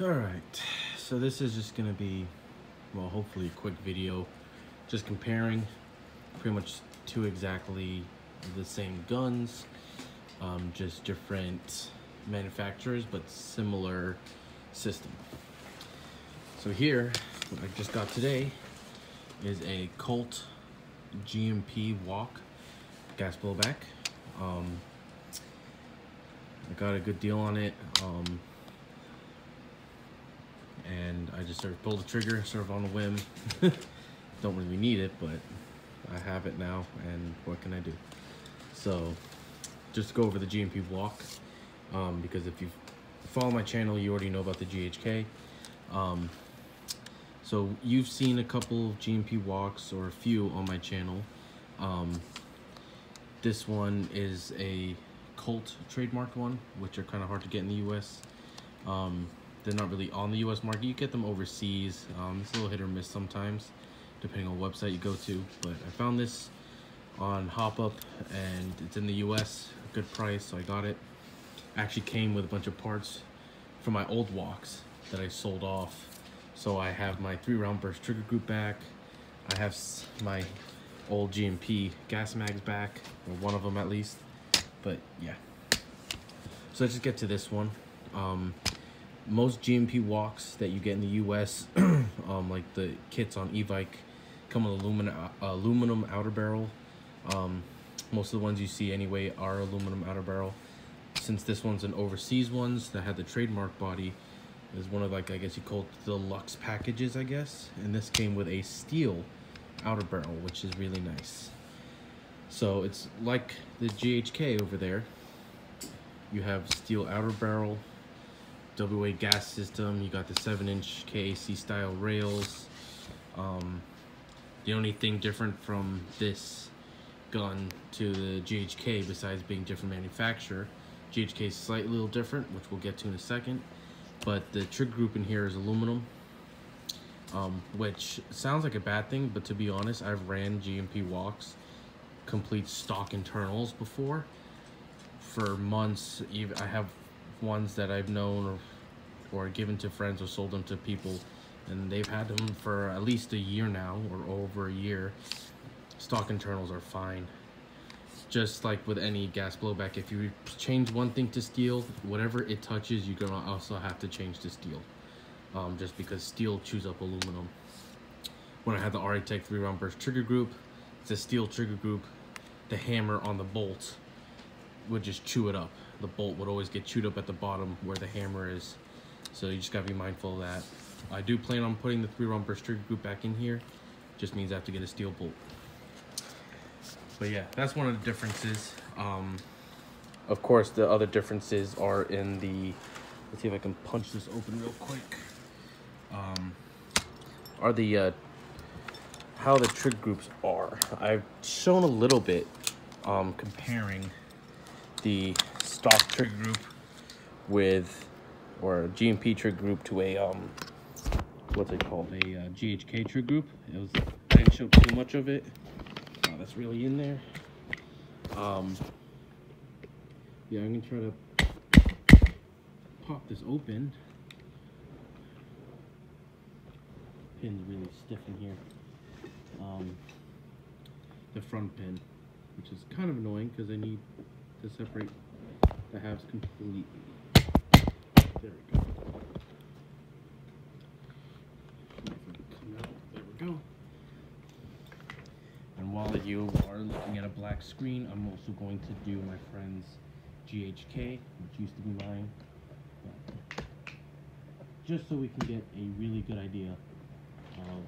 Alright, so this is just gonna be, well, hopefully a quick video, just comparing pretty much two exactly the same guns, just different manufacturers but similar system. So here, what I just got today is a Colt GMP walk gas blowback. I got a good deal on it, and I just sort of pulled the trigger sort of on a whim. Don't really need it, but I have it now, and what can I do? So just go over the GMP walk, because if you follow my channel, you already know about the GHK. So you've seen a couple of GMP walks, or a few on my channel. This one is a Colt trademarked one, which are kind of hard to get in the US. They're not really on the US market. You get them overseas. It's a little hit or miss sometimes, depending on what website you go to. But I found this on HopUp, and it's in the US, a good price, so I got it. Actually came with a bunch of parts from my old walks that I sold off. So I have my 3-round burst trigger group back. I have my old GMP gas mags back, or one of them at least. But yeah, so let's just get to this one. Most GMP walks that you get in the US, like the kits on e-bike, come with aluminum outer barrel. Most of the ones you see anyway are aluminum outer barrel. Since this one's an overseas ones that had the trademark body, is one of, like, I guess you call it the deluxe packages, I guess. And this came with a steel outer barrel, which is really nice. So it's like the GHK over there. You have steel outer barrel, WA gas system. You got the 7-inch KAC style rails. The only thing different from this gun to the GHK, besides being different manufacturer, GHK is slightly little different, which we'll get to in a second. But the Trig Group in here is aluminum, which sounds like a bad thing, but to be honest, I've ran GMP walks, complete stock internals before, for months. Even I have ones that I've known or given to friends or sold them to people, and they've had them for at least a year now, or over a year. Stock internals are fine. Just like with any gas blowback, if you change one thing to steel, whatever it touches, you're gonna also have to change to steel, just because steel chews up aluminum. When I had the RA-Tech 3-round burst trigger group, it's a steel trigger group. The hammer on the bolt would just chew it up. The bolt would always get chewed up at the bottom where the hammer is. So you just gotta be mindful of that. I do plan on putting the 3-round burst trigger group back in here. Just means I have to get a steel bolt. But yeah, that's one of the differences. Of course, the other differences are in the, let's see if I can punch this open real quick. Are the how the trig groups are. I've shown a little bit comparing the stock trig group with, or a GMP trig group to a what's it called, a GHK trig group. I didn't show too much of it. That's really in there. Yeah, I'm gonna try to pop this open. Pin's really stiff in here. The front pin, which is kind of annoying because I need to separate the halves completely. There we go. Come out. There we go. And while you are looking at a black screen, I'm also going to do my friend's GHK, which used to be mine, just so we can get a really good idea of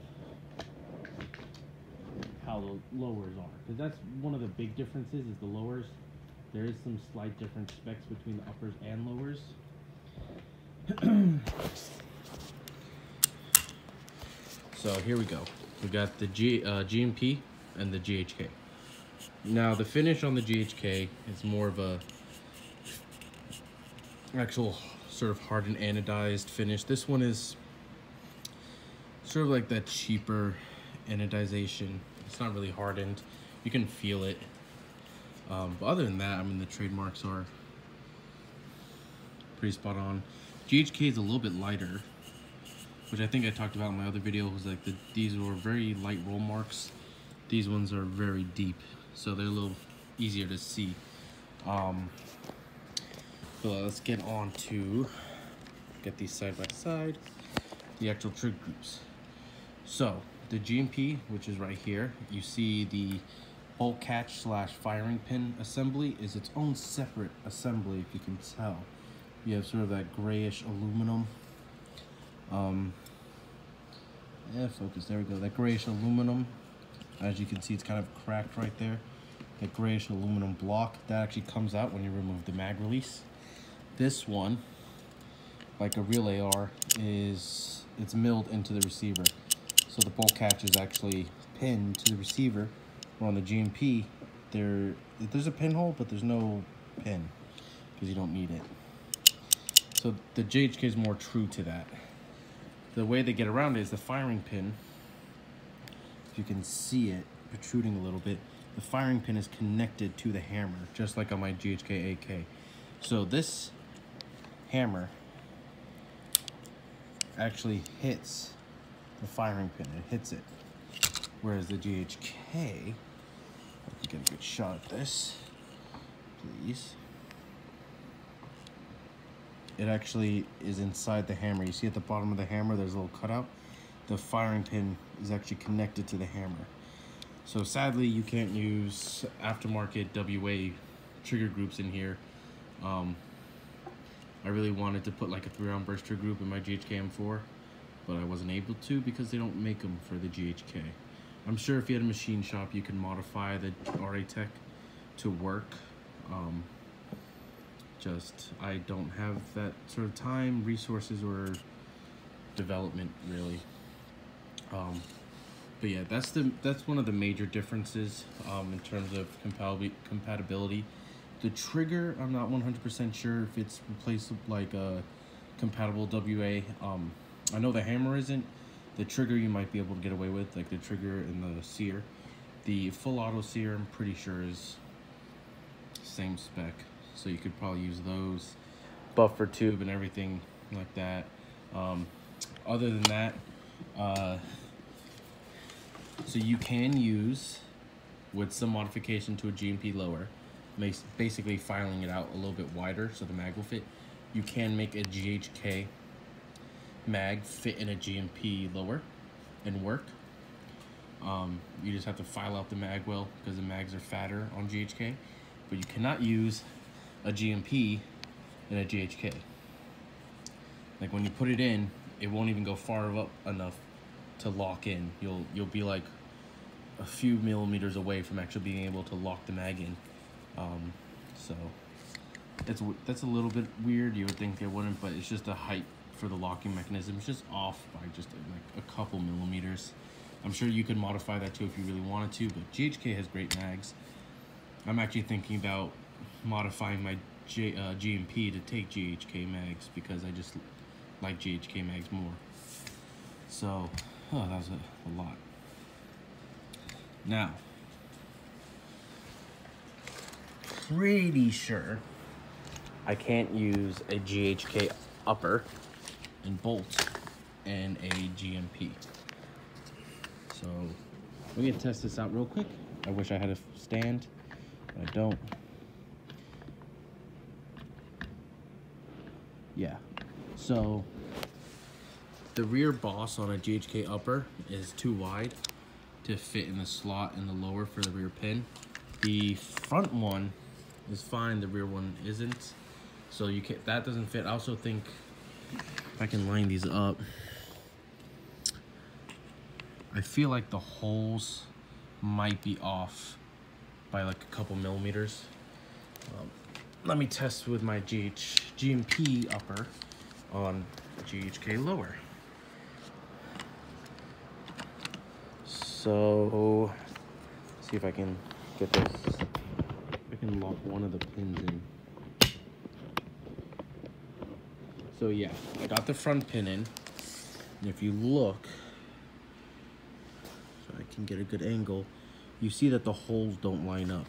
how the lowers are. Because that's one of the big differences, is the lowers. There is some slight different specs between the uppers and lowers. So here we go. We got the GMP and the GHK. Now the finish on the GHK is more of a actual sort of hardened anodized finish. This one is sort of like that cheaper anodization. It's not really hardened. You can feel it. But other than that, I mean, the trademarks are pretty spot on. GHK is a little bit lighter, which I think I talked about in my other video. Was like these were very light roll marks. These ones are very deep, so they're a little easier to see. But let's get on to get these side by side. The actual Trig Groups. So the GMP, which is right here, you see the bolt catch / firing pin assembly is its own separate assembly, if you can tell. You have sort of that grayish aluminum. Yeah, focus, there we go. That grayish aluminum, as you can see, it's kind of cracked right there. That grayish aluminum block, that actually comes out when you remove the mag release. This one, like a real AR, it's milled into the receiver. So the bolt catch is actually pinned to the receiver. Where on the GMP, there's a pinhole, but there's no pin because you don't need it. So the GHK is more true to that. The way they get around it is the firing pin. If you can see it protruding a little bit, the firing pin is connected to the hammer, just like on my GHK AK. So this hammer actually hits the firing pin, it hits it. Whereas the GHK, if you get a good shot at this, please. It actually is inside the hammer. You see at the bottom of the hammer, there's a little cutout. The firing pin is actually connected to the hammer. So sadly, you can't use aftermarket WA trigger groups in here. I really wanted to put like a 3-round burst trigger group in my GHK M4, but I wasn't able to because they don't make them for the GHK. I'm sure if you had a machine shop, you can modify the RA Tech to work. I don't have that sort of time, resources, or development really. But yeah, that's one of the major differences in terms of compatibility. The trigger, I'm not 100% sure if it's replaced like a compatible WA. I know the hammer isn't. The trigger you might be able to get away with, like the trigger and the sear. The full auto sear, I'm pretty sure is same spec, so you could probably use those. Buffer tube and everything like that. Other than that, so you can use, with some modification to a GMP lower, basically filing it out a little bit wider so the mag will fit. You can make a GHK mag fit in a GMP lower and work. You just have to file out the mag well because the mags are fatter on GHK, but you cannot use a GMP in a GHK. Like when you put it in, it won't even go far up enough to lock in. You'll be like a few millimeters away from actually being able to lock the mag in. So that's a little bit weird. You would think they wouldn't, but it's just the height for the locking mechanism. It's just off by just like a couple millimeters. I'm sure you could modify that too if you really wanted to, but GHK has great mags. I'm actually thinking about modifying my GMP to take GHK mags because I just like GHK mags more. So, that was a lot. Now, pretty sure I can't use a GHK upper and bolt and a GMP. So we're gonna test this out real quick. I wish I had a stand, but I don't. Yeah, so the rear boss on a GHK upper is too wide to fit in the slot in the lower for the rear pin. The front one is fine, the rear one isn't. So that doesn't fit. I also think if I can line these up, I feel like the holes might be off by like a couple millimeters. Let me test with my GMP upper on GHK lower. So, see if I can get this. I can lock one of the pins in. So yeah, I got the front pin in, and if you look, so I can get a good angle, you see that the holes don't line up.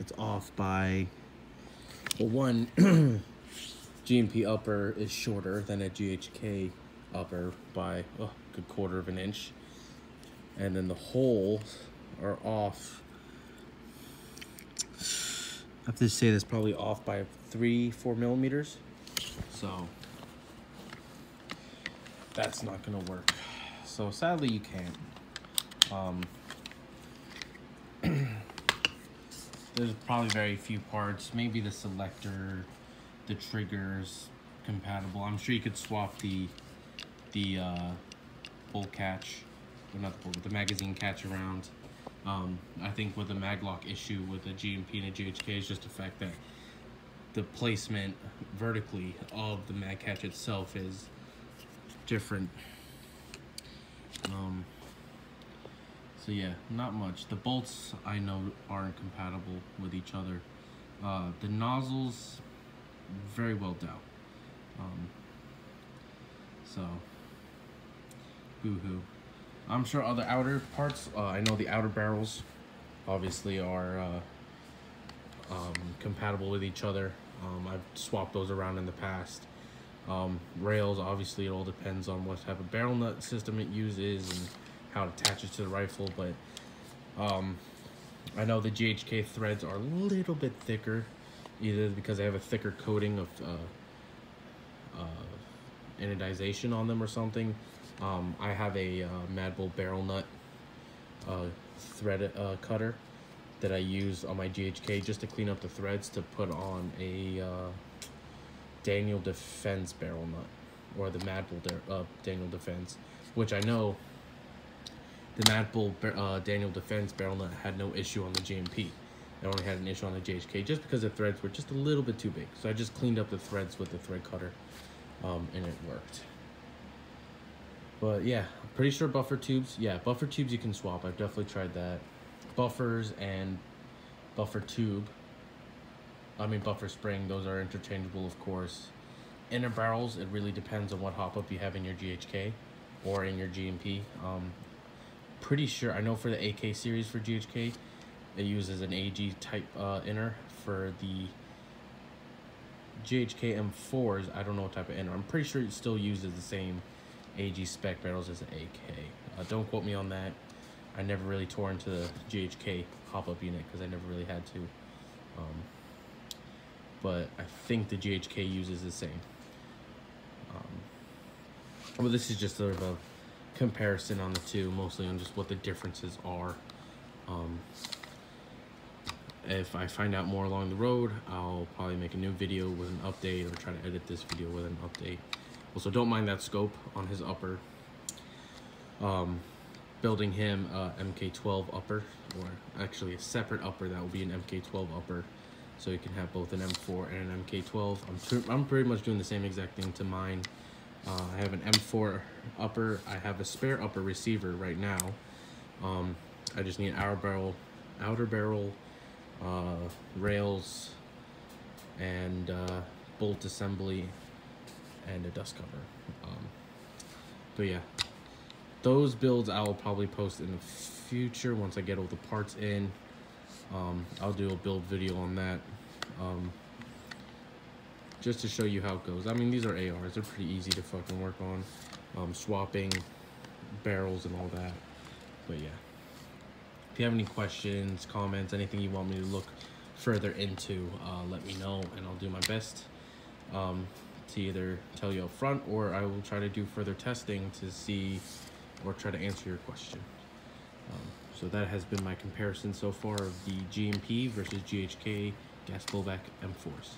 It's off by, well, one, GMP upper is shorter than a GHK upper by a good 1/4 of an inch. And then the holes are off. I have to say that's probably off by 3-4 millimeters. So that's not gonna work. So sadly you can't. There's probably very few parts, maybe the selector, the triggers compatible. I'm sure you could swap the bolt catch, or not the bolt, the magazine catch around. I think with the maglock issue with a GMP and a GHK is just the fact that the placement vertically of the mag catch itself is different. So yeah, not much. The bolts I know aren't compatible with each other. The nozzles, very well doubt. So, boo-hoo. I'm sure other outer parts, I know the outer barrels obviously are compatible with each other. I've swapped those around in the past. Rails, obviously it all depends on what type of barrel nut system it uses and how it attaches to the rifle, but I know the GHK threads are a little bit thicker, either because they have a thicker coating of anodization on them or something. I have a Mad Bull barrel nut thread cutter that I use on my GHK just to clean up the threads to put on a Daniel Defense barrel nut, or the Mad Bull Daniel Defense, which I know the Mad Bull Daniel Defense barrel nut had no issue on the GMP. It only had an issue on the GHK just because the threads were just a little bit too big. So I just cleaned up the threads with the thread cutter, and it worked. But yeah, I'm pretty sure buffer tubes, yeah, buffer tubes you can swap. I've definitely tried that. Buffers and buffer tube, buffer spring, those are interchangeable, of course. Inner barrels, it really depends on what hop up you have in your GHK or in your GMP. Pretty sure, I know for the AK series for GHK, it uses an AG type inner. For the GHK M4s, I don't know what type of inner. I'm pretty sure it still uses the same AG spec barrels as an AK. Don't quote me on that. I never really tore into the GHK hop-up unit because I never really had to. But I think the GHK uses the same. Well, this is just sort of a comparison on the two, mostly on just what the differences are. If I find out more along the road, I'll probably make a new video with an update, or try to edit this video with an update. Also, don't mind that scope on his upper. Building him MK12 upper, or actually a separate upper that will be an MK12 upper, so you can have both an M4 and an MK12. I'm pretty much doing the same exact thing to mine. I have an M4 upper. I have a spare upper receiver right now. I just need outer barrel, rails, and bolt assembly, and a dust cover. But yeah, those builds I'll probably post in the future once I get all the parts in. I'll do a build video on that, just to show you how it goes. These are ARs, they're pretty easy to fucking work on, swapping barrels and all that. But yeah, if you have any questions, comments, anything you want me to look further into, let me know, and I'll do my best to either tell you up front, or I will try to do further testing to see, or try to answer your question. So that has been my comparison so far of the GMP versus GHK gas blowback M4s.